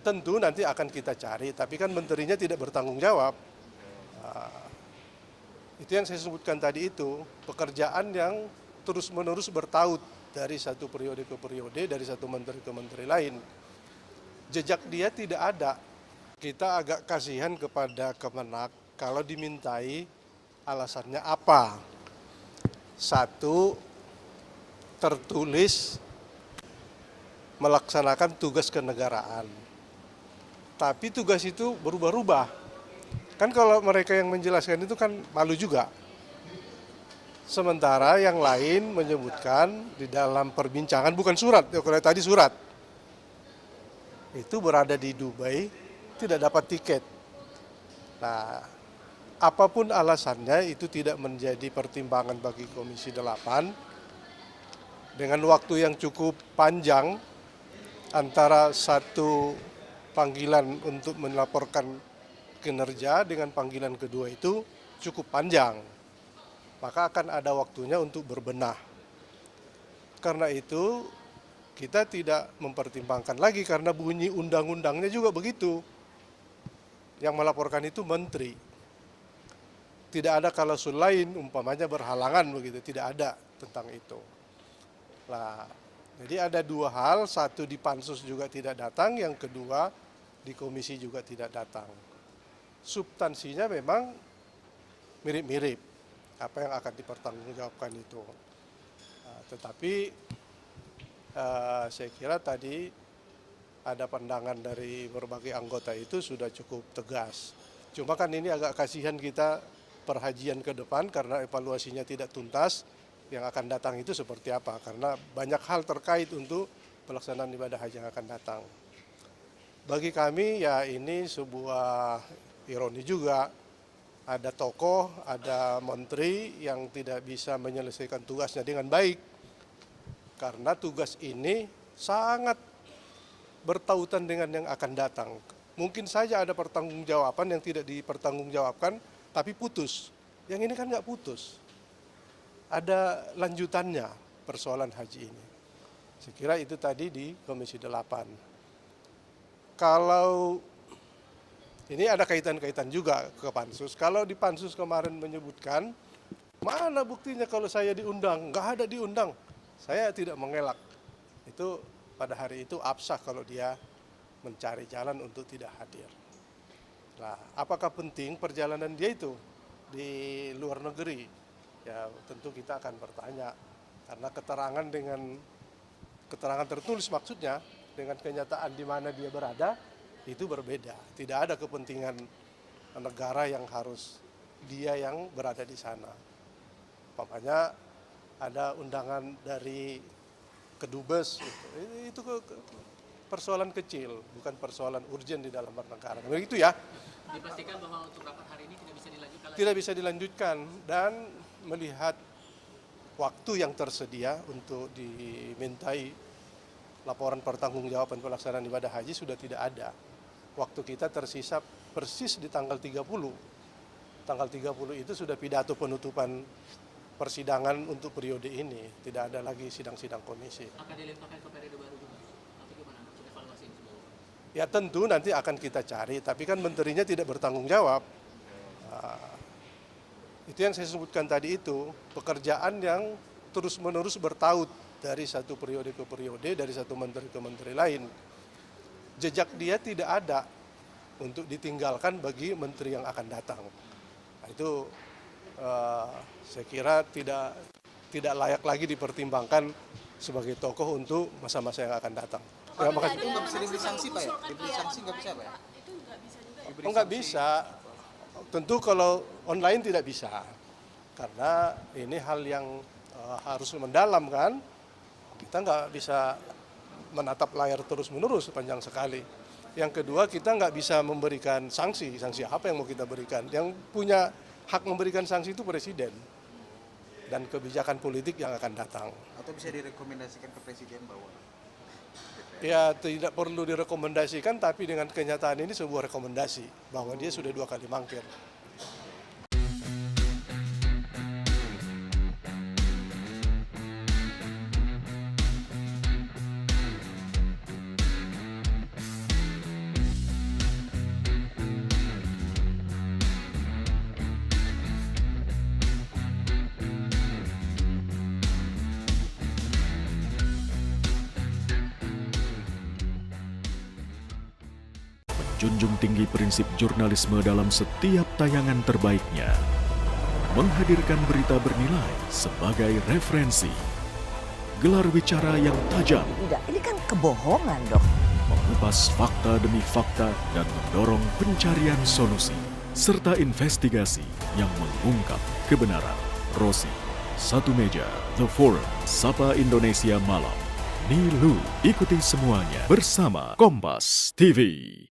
tentu nanti akan kita cari, tapi kan menterinya tidak bertanggung jawab. Itu yang saya sebutkan tadi itu, pekerjaan yang terus-menerus bertaut dari satu periode ke periode, dari satu menteri ke menteri lain. Jejak dia tidak ada. Kita agak kasihan kepada Kemenak kalau dimintai alasannya apa. Satu, tertulis melaksanakan tugas kenegaraan. Tapi tugas itu berubah-ubah. Kan kalau mereka yang menjelaskan itu kan malu juga. Sementara yang lain menyebutkan di dalam perbincangan, bukan surat, kalau tadi surat. Itu berada di Dubai, tidak dapat tiket. Nah, apapun alasannya itu tidak menjadi pertimbangan bagi Komisi 8. Dengan waktu yang cukup panjang antara satu panggilan untuk melaporkan kinerja dengan panggilan kedua itu cukup panjang. Maka akan ada waktunya untuk berbenah. Karena itu kita tidak mempertimbangkan lagi karena bunyi undang-undangnya juga begitu. Yang melaporkan itu menteri. Tidak ada klausul lain, umpamanya berhalangan begitu, tidak ada tentang itu. Nah, jadi ada dua hal, satu di pansus juga tidak datang, yang kedua di komisi juga tidak datang. Substansinya memang mirip-mirip apa yang akan dipertanggungjawabkan itu. Tetapi saya kira tadi ada pandangan dari berbagai anggota itu sudah cukup tegas. Cuma kan ini agak kasihan kita perhajian ke depan karena evaluasinya tidak tuntas. Yang akan datang itu seperti apa, karena banyak hal terkait untuk pelaksanaan ibadah haji yang akan datang. Bagi kami ya ini sebuah ironi juga, ada tokoh, ada menteri yang tidak bisa menyelesaikan tugasnya dengan baik, karena tugas ini sangat bertautan dengan yang akan datang. Mungkin saja ada pertanggungjawaban yang tidak dipertanggungjawabkan, tapi putus. Yang ini kan nggak putus. Ada lanjutannya persoalan haji ini. Saya kira itu tadi di Komisi 8. Kalau ini ada kaitan-kaitan juga ke pansus. Kalau di pansus kemarin menyebutkan, mana buktinya kalau saya diundang? Nggak ada diundang. Saya tidak mengelak. Itu pada hari itu absah kalau dia mencari jalan untuk tidak hadir. Nah, apakah penting perjalanan dia itu di luar negeri? Ya tentu kita akan bertanya, karena keterangan tertulis maksudnya dengan kenyataan di mana dia berada itu berbeda. Tidak ada kepentingan negara yang harus dia yang berada di sana. Umpamanya ada undangan dari Kedubes, itu persoalan kecil, bukan persoalan urgent di dalam bernegara. Begitu ya. Dipastikan bahwa untuk rapat hari ini tidak bisa dilanjutkan. Tidak bisa dilanjutkan, dan melihat waktu yang tersedia untuk dimintai laporan pertanggungjawaban pelaksanaan ibadah haji sudah tidak ada. Waktu kita tersisa persis di tanggal 30. Tanggal 30 itu sudah pidato penutupan persidangan untuk periode ini. Tidak ada lagi sidang-sidang komisi. Akan dilimpahkan ke periode baru juga? Atau gimana untuk evaluasi ini? Ya tentu nanti akan kita cari, tapi kan menterinya tidak bertanggung jawab. Itu yang saya sebutkan tadi itu, pekerjaan yang terus-menerus bertaut dari satu periode ke periode, dari satu menteri ke menteri lain. Jejak dia tidak ada untuk ditinggalkan bagi menteri yang akan datang. Nah, itu saya kira tidak layak lagi dipertimbangkan sebagai tokoh untuk masa-masa yang akan datang. Pak, itu nggak bisa diberi sanksi Pak ya? Diberi sanksi nggak bisa Pak ya? Itu nggak bisa juga ya? Oh, nggak bisa. Tentu kalau online tidak bisa. Karena ini hal yang harus mendalam kan. Kita nggak bisa menatap layar terus-menerus panjang sekali. Yang kedua, kita nggak bisa memberikan sanksi. Sanksi apa yang mau kita berikan? Yang punya hak memberikan sanksi itu presiden dan kebijakan politik yang akan datang. Atau bisa direkomendasikan ke presiden bahwa? Ya tidak perlu direkomendasikan, tapi dengan kenyataan ini sebuah rekomendasi bahwa dia sudah 2 kali mangkir. menjunjung tinggi prinsip jurnalisme dalam setiap tayangan terbaiknya, menghadirkan berita bernilai sebagai referensi, gelar bicara yang tajam, Tidak, ini kan kebohongan dok. mengupas fakta demi fakta dan mendorong pencarian solusi, serta investigasi yang mengungkap kebenaran. Rosi, Satu Meja, The Forum, Sapa Indonesia Malam, Nilu, ikuti semuanya bersama Kompas TV.